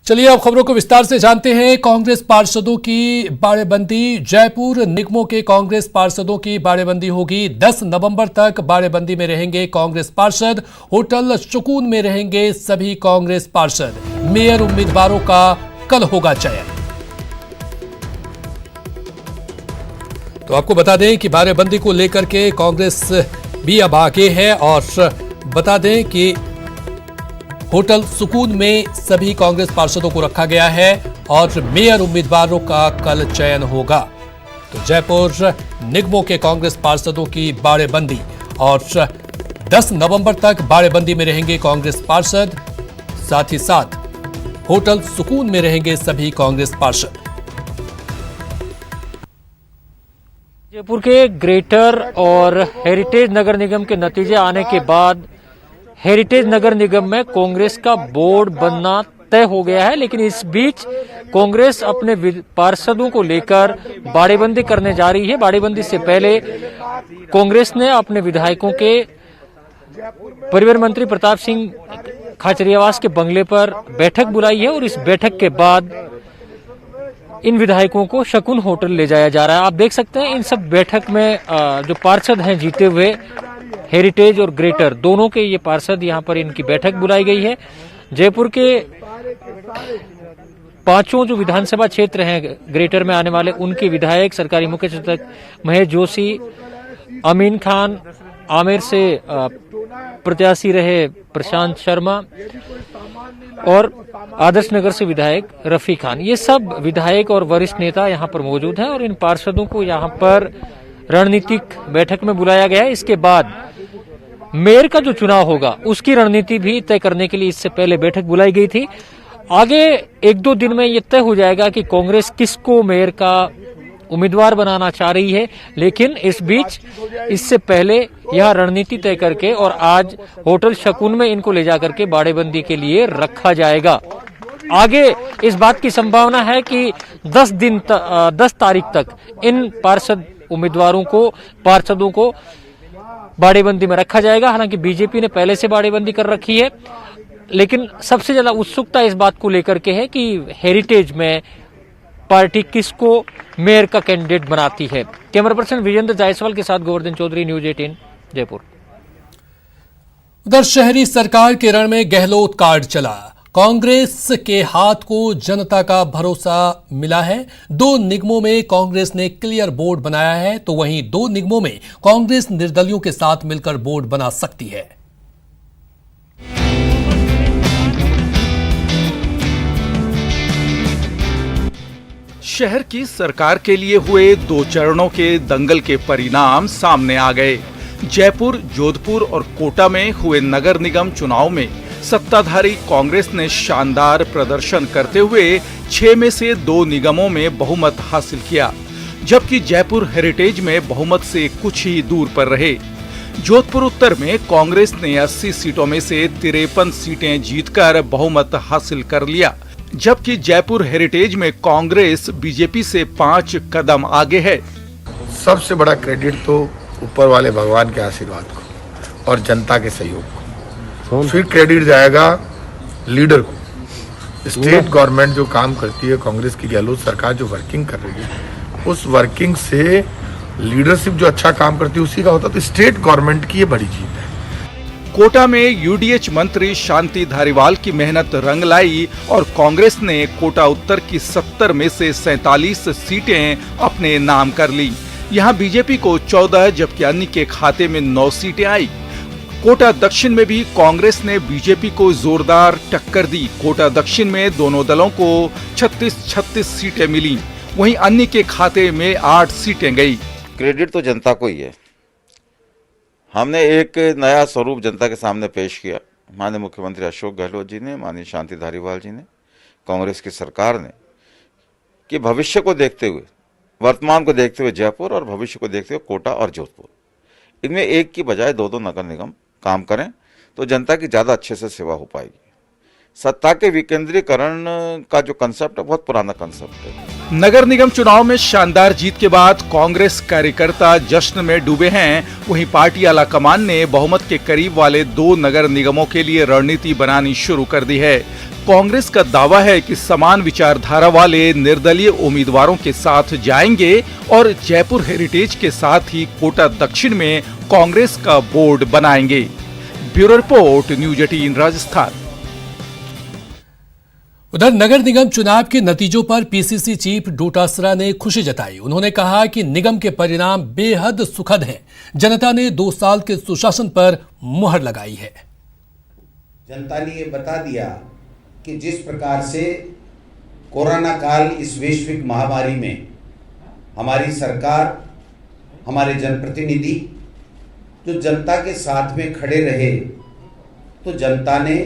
चलिए अब खबरों को विस्तार से जानते हैं। कांग्रेस पार्षदों की बाड़ेबंदी। जयपुर निगमों के कांग्रेस पार्षदों की बाड़ेबंदी होगी। 10 नवंबर तक बाड़ेबंदी में रहेंगे कांग्रेस पार्षद। होटल सुकून में रहेंगे सभी कांग्रेस पार्षद। मेयर उम्मीदवारों का कल होगा चयन। तो आपको बता दें कि बाड़ेबंदी को लेकर के कांग्रेस भी अब आगे है और बता दें कि होटल सुकून में सभी कांग्रेस पार्षदों को रखा गया है और मेयर उम्मीदवारों का कल चयन होगा। तो जयपुर निगमों के कांग्रेस पार्षदों की बाड़ेबंदी और 10 नवंबर तक बाड़ेबंदी में रहेंगे कांग्रेस पार्षद। साथ ही साथ होटल सुकून में रहेंगे सभी कांग्रेस पार्षद। जयपुर के ग्रेटर और हेरिटेज नगर निगम के नतीजे आने के बाद हेरिटेज नगर निगम में कांग्रेस का बोर्ड बनना तय हो गया है, लेकिन इस बीच कांग्रेस अपने पार्षदों को लेकर बाड़ेबंदी करने जा रही है। बाड़ेबंदी से पहले कांग्रेस ने अपने विधायकों के परिवहन मंत्री प्रताप सिंह खाचरियावास के बंगले पर बैठक बुलाई है और इस बैठक के बाद इन विधायकों को शकुन होटल ले जाया जा रहा है। आप देख सकते हैं इन सब बैठक में जो पार्षद हैं जीते हुए, हेरिटेज और ग्रेटर दोनों के ये पार्षद यहाँ पर इनकी बैठक बुलाई गई है। जयपुर के पांचों जो विधानसभा क्षेत्र हैं ग्रेटर में आने वाले, उनके विधायक सरकारी मुख्य सचेतक महेश जोशी, अमीन खान, आमेर से प्रत्याशी रहे प्रशांत शर्मा और आदर्श नगर से विधायक रफी खान, ये सब विधायक और वरिष्ठ नेता यहाँ पर मौजूद हैं और इन पार्षदों को यहाँ पर रणनीतिक बैठक में बुलाया गया है। इसके बाद मेयर का जो चुनाव होगा उसकी रणनीति भी तय करने के लिए इससे पहले बैठक बुलाई गई थी। आगे 1-2 दिन में ये तय हो जाएगा कि कांग्रेस किसको मेयर का उम्मीदवार बनाना चाह रही है, लेकिन इस बीच इससे पहले यह रणनीति तय करके और आज होटल शकुन में इनको ले जाकर के बाड़ेबंदी के लिए रखा जाएगा। आगे इस बात की संभावना है कि 10 तारीख तक इन पार्षदों को बाड़ेबंदी में रखा जाएगा। हालांकि बीजेपी ने पहले से बाड़ेबंदी कर रखी है, लेकिन सबसे ज्यादा उत्सुकता इस बात को लेकर के है कि हेरिटेज में पार्टी किसको मेयर का कैंडिडेट बनाती है। कैमरा पर्सन विजेंद्र जायसवाल के साथ गोवर्धन चौधरी, न्यूज 18 जयपुर। उधर शहरी सरकार के रण में गहलोत कार्ड चला। कांग्रेस के हाथ को जनता का भरोसा मिला है। 2 निगमों में कांग्रेस ने क्लियर बोर्ड बनाया है, तो वहीं 2 निगमों में कांग्रेस निर्दलियों के साथ मिलकर बोर्ड बना सकती है। शहर की सरकार के लिए हुए 2 चरणों के दंगल के परिणाम सामने आ गए। जयपुर, जोधपुर और कोटा में हुए नगर निगम चुनाव में सत्ताधारी कांग्रेस ने शानदार प्रदर्शन करते हुए 6 में से 2 निगमों में बहुमत हासिल किया, जबकि जयपुर हेरिटेज में बहुमत से कुछ ही दूर पर रहे। जोधपुर उत्तर में कांग्रेस ने 80 सीटों में से 53 सीटें जीतकर बहुमत हासिल कर लिया, जबकि जयपुर हेरिटेज में कांग्रेस बीजेपी से 5 कदम आगे है। सबसे बड़ा क्रेडिट तो ऊपर वाले भगवान के आशीर्वाद को और जनता के सहयोग को, फिर क्रेडिट जाएगा लीडर को। स्टेट गवर्नमेंट जो काम करती है, कांग्रेस की गहलोत सरकार जो वर्किंग कर रही है, उस वर्किंग से लीडरशिप जो अच्छा काम करती है उसी का होता, तो स्टेट गवर्नमेंट की ये बड़ी जीत है। कोटा में यूडीएच मंत्री शांति धारीवाल की मेहनत रंग लाई और कांग्रेस ने कोटा उत्तर की 70 में से 47 सीटें अपने नाम कर ली। यहाँ बीजेपी को 14 जबकि अन्य के खाते में 9 सीटें आई। कोटा दक्षिण में भी कांग्रेस ने बीजेपी को जोरदार टक्कर दी। कोटा दक्षिण में दोनों दलों को 36 सीटें मिली, वहीं अन्य के खाते में 8 सीटें गई। क्रेडिट तो जनता को ही है। हमने एक नया स्वरूप जनता के सामने पेश किया। माननीय मुख्यमंत्री अशोक गहलोत जी ने, माननीय शांति धारीवाल जी ने, कांग्रेस की सरकार ने, कि भविष्य को देखते हुए, वर्तमान को देखते हुए जयपुर और भविष्य को देखते हुए कोटा और जोधपुर, इनमें एक की बजाय 2 नगर निगम काम करें तो जनता की ज़्यादा अच्छे से सेवा हो पाएगी। सत्ता के विकेंद्रीकरण का जो कंसेप्ट है बहुत पुराना कंसेप्ट है। नगर निगम चुनाव में शानदार जीत के बाद कांग्रेस कार्यकर्ता जश्न में डूबे हैं। वहीं पार्टी आला कमान ने बहुमत के करीब वाले 2 नगर निगमों के लिए रणनीति बनानी शुरू कर दी है। कांग्रेस का दावा है कि समान विचारधारा वाले निर्दलीय उम्मीदवारों के साथ जाएंगे और जयपुर हेरिटेज के साथ ही कोटा दक्षिण में कांग्रेस का बोर्ड बनाएंगे। Bureau report, news 18 Rajasthan. उधर नगर निगम चुनाव के नतीजों पर पीसीसी चीफ डोटासरा ने खुशी जताई। उन्होंने कहा कि निगम के परिणाम बेहद सुखद हैं। जनता ने 2 साल के सुशासन पर मुहर लगाई है। जनता ने ये बता दिया कि जिस प्रकार से कोरोना काल इस वैश्विक महामारी में हमारी सरकार, हमारे जनप्रतिनिधि जो जनता के साथ में खड़े रहे, तो जनता ने,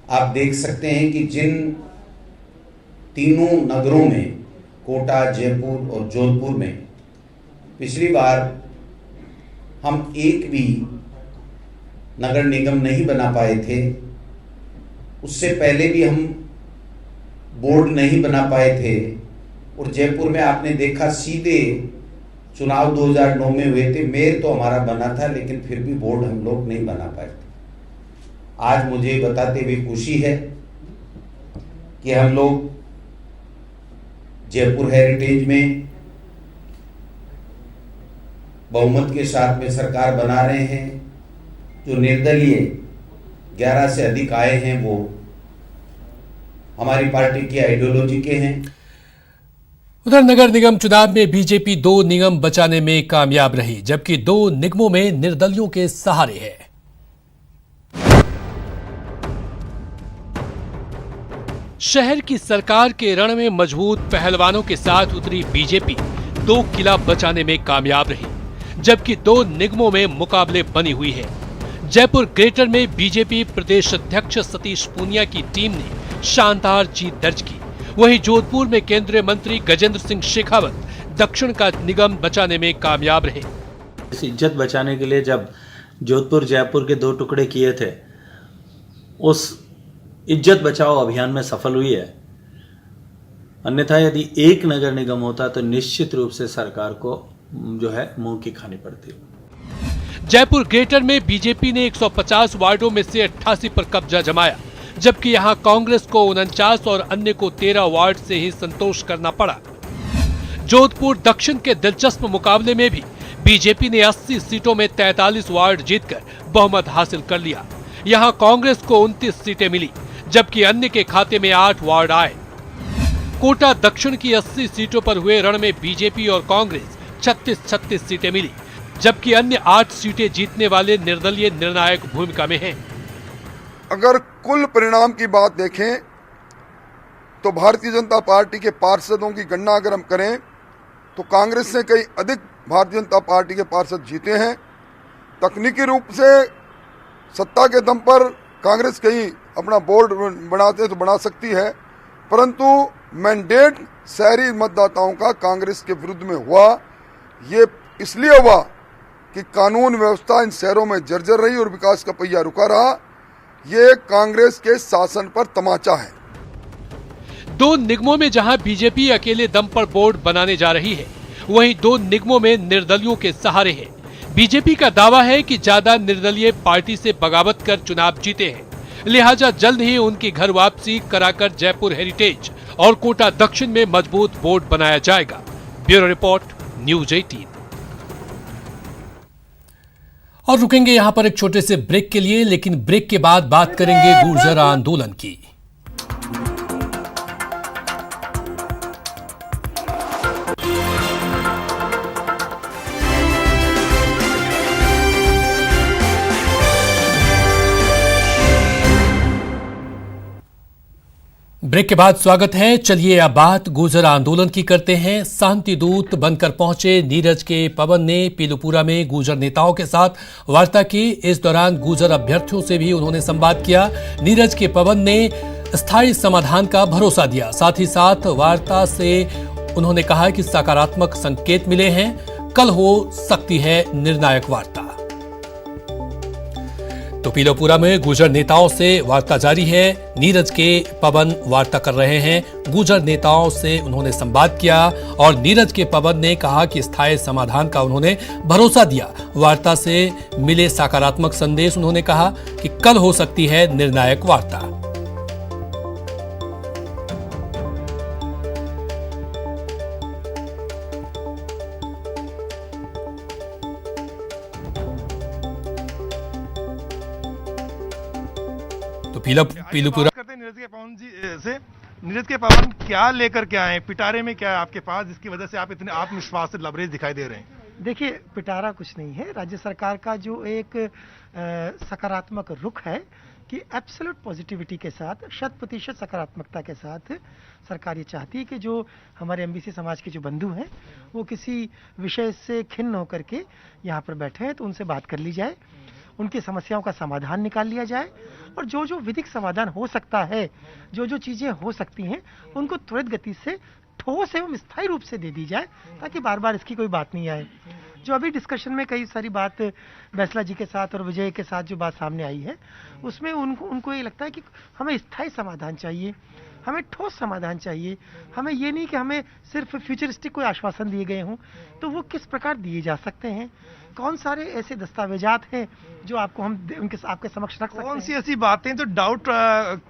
आप देख सकते हैं कि जिन तीनों नगरों में, कोटा, जयपुर और जोधपुर में पिछली बार हम एक भी नगर निगम नहीं बना पाए थे, उससे पहले भी हम बोर्ड नहीं बना पाए थे, और जयपुर में आपने देखा सीधे चुनाव 2009 में हुए थे। मेयर तो हमारा बना था, लेकिन फिर भी बोर्ड हम लोग नहीं बना पाए थे। आज मुझे बताते हुए खुशी है कि हम लोग जयपुर हेरिटेज में बहुमत के साथ में सरकार बना रहे हैं। जो निर्दलीय 11 से अधिक आए हैं, वो हमारी पार्टी की आइडियोलॉजी के हैं। उधर नगर निगम चुनाव में बीजेपी 2 निगम बचाने में कामयाब रही, जबकि 2 निगमों में निर्दलियों के सहारे है। शहर की सरकार के रण में मजबूत पहलवानों के साथ उतरी बीजेपी 2 किला बचाने में कामयाब रही, जबकि 2 निगमों में मुकाबले बनी हुई है। जयपुर ग्रेटर में बीजेपी प्रदेश अध्यक्ष सतीश पूनिया की टीम ने शानदार जीत दर्ज की। वहीं जोधपुर में केंद्रीय मंत्री गजेंद्र सिंह शेखावत दक्षिण का निगम बचाने में कामयाब रहे। इस इज्जत बचाने के लिए जब जोधपुर जयपुर के 2 टुकड़े किए थे, उस इज्जत बचाओ अभियान में सफल हुई है। अन्यथा यदि एक नगर निगम होता तो निश्चित रूप से सरकार को जो है मुंह की खानी पड़ती। जयपुर ग्रेटर में बीजेपी ने 150 वार्डों में से 88 पर कब्जा जमाया, जबकि यहां कांग्रेस को 49 और अन्य को 13 वार्ड से ही संतोष करना पड़ा। जोधपुर दक्षिण के दिलचस्प मुकाबले में भी बीजेपी ने 80 सीटों में 43 वार्ड जीतकर बहुमत हासिल कर लिया। यहां कांग्रेस को 29 सीटें मिली, जबकि अन्य के खाते में 8 वार्ड आए। कोटा दक्षिण की 80 सीटों पर हुए रण में बीजेपी और कांग्रेस 36-36 सीटें मिली, जबकि अन्य 8 सीटें जीतने वाले निर्दलीय निर्णायक भूमिका में हैं। अगर कुल परिणाम की बात देखें तो भारतीय जनता पार्टी के पार्षदों की गणना अगर हम करें तो कांग्रेस से कई अधिक भारतीय जनता पार्टी के पार्षद जीते हैं। तकनीकी रूप से सत्ता के दम पर कांग्रेस कहीं अपना बोर्ड बनाते तो बना सकती है, परंतु मैंडेट शहरी मतदाताओं का कांग्रेस के विरुद्ध में हुआ। ये इसलिए हुआ कि कानून व्यवस्था इन शहरों में जर्जर रही और विकास का पहिया रुका रहा। ये कांग्रेस के शासन पर तमाचा है। 2 निगमों में जहां बीजेपी अकेले दम पर बोर्ड बनाने जा रही है, वहीं 2 निगमों में निर्दलियों के सहारे है। बीजेपी का दावा है कि ज्यादा निर्दलीय पार्टी से बगावत कर चुनाव जीते हैं, लिहाजा जल्द ही उनकी घर वापसी कराकर जयपुर हेरिटेज और कोटा दक्षिण में मजबूत बोर्ड बनाया जाएगा। Bureau report, news 18। और रुकेंगे यहां पर एक छोटे से ब्रेक के लिए, लेकिन ब्रेक के बाद बात करेंगे गुर्जर आंदोलन की। ब्रेक के बाद स्वागत है। चलिए अब बात गुर्जर आंदोलन की करते हैं। शांति दूत बनकर पहुंचे नीरज के पवन ने पीलूपुरा में गुर्जर नेताओं के साथ वार्ता की। इस दौरान गुर्जर अभ्यर्थियों से भी उन्होंने संवाद किया। नीरज के पवन ने स्थायी समाधान का भरोसा दिया। साथ ही साथ वार्ता से उन्होंने कहा कि सकारात्मक संकेत मिले हैं, कल हो सकती है निर्णायक वार्ता। तो पीलोपुरा में गुर्जर नेताओं से वार्ता जारी है। नीरज के पवन वार्ता कर रहे हैं। गुर्जर नेताओं से उन्होंने संवाद किया और नीरज के पवन ने कहा कि स्थायी समाधान का उन्होंने भरोसा दिया। वार्ता से मिले सकारात्मक संदेश। उन्होंने कहा कि कल हो सकती है निर्णायक वार्ता। तो पीलूपुरा करते हैं नीरज के पवन जी से। नीरज के पवन क्या लेकर के आए, पिटारे में क्या है आपके पास जिसकी वजह से आप इतने आत्मविश्वास से लबरेज दिखाई दे रहे हैं? देखिए, पिटारा कुछ नहीं है। राज्य सरकार का जो एक सकारात्मक रुख है कि एब्सोल्यूट पॉजिटिविटी के साथ, 100% सकारात्मकता के साथ सरकार ये चाहती है कि जो हमारे एमबीसी समाज के जो बंधु हैं वो किसी विषय से खिन्न होकर के यहाँ पर बैठे हैं तो उनसे बात कर ली जाए, उनकी समस्याओं का समाधान निकाल लिया जाए और जो जो विधिक समाधान हो सकता है, जो जो चीज़ें हो सकती हैं उनको त्वरित गति से ठोस एवं स्थायी रूप से दे दी जाए ताकि बार बार इसकी कोई बात नहीं आए। जो अभी डिस्कशन में कई सारी बात बैसला जी के साथ और विजय के साथ जो बात सामने आई है उसमें उनको ये लगता है कि हमें स्थायी समाधान चाहिए, हमें ठोस समाधान चाहिए। हमें ये नहीं कि हमें सिर्फ फ्यूचरिस्टिक कोई आश्वासन दिए गए हों, तो वो किस प्रकार दिए जा सकते हैं, कौन सारे ऐसे दस्तावेजात हैं जो आपको हम आपके समक्ष रख सकते हैं। कौन सी ऐसी बातें जो डाउट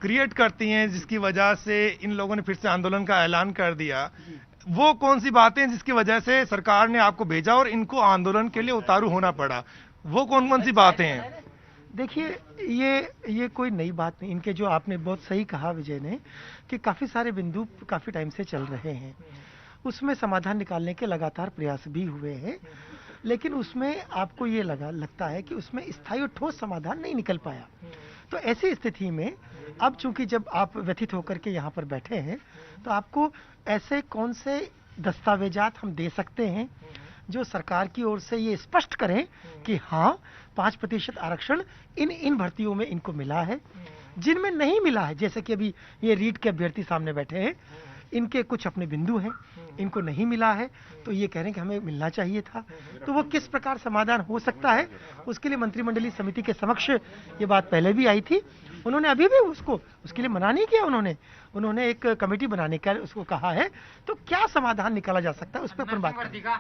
क्रिएट करती हैं जिसकी वजह से इन लोगों ने फिर से आंदोलन का ऐलान कर दिया? वो कौन सी बातें जिसकी वजह से सरकार ने आपको भेजा और इनको आंदोलन के लिए उतारू होना पड़ा? वो कौन कौन सी बातें हैं? देखिए, ये कोई नई बात नहीं। इनके जो आपने बहुत सही कहा विजय ने कि काफ़ी सारे बिंदु काफ़ी टाइम से चल रहे हैं, उसमें समाधान निकालने के लगातार प्रयास भी हुए हैं, लेकिन उसमें आपको ये लगता है कि उसमें स्थायी और ठोस समाधान नहीं निकल पाया। तो ऐसी स्थिति में अब चूंकि जब आप व्यथित होकर के यहाँ पर बैठे हैं तो आपको ऐसे कौन से दस्तावेजात हम दे सकते हैं जो सरकार की ओर से ये स्पष्ट करें कि हाँ 5% आरक्षण इन भर्तियों में इनको मिला है, जिनमें नहीं मिला है, जैसे कि अभी ये रीट के अभ्यर्थी सामने बैठे हैं, इनके कुछ अपने बिंदु हैं, इनको नहीं मिला है तो ये कह रहे हैं कि हमें मिलना चाहिए था। तो वो किस प्रकार समाधान हो सकता है उसके लिए मंत्रिमंडलीय समिति के समक्ष ये बात पहले भी आई थी। उन्होंने अभी भी उसके लिए मना नहीं किया। उन्होंने एक कमेटी बनाने का उसको कहा है। तो क्या समाधान निकाला जा सकता है उस पर अपन बात करें।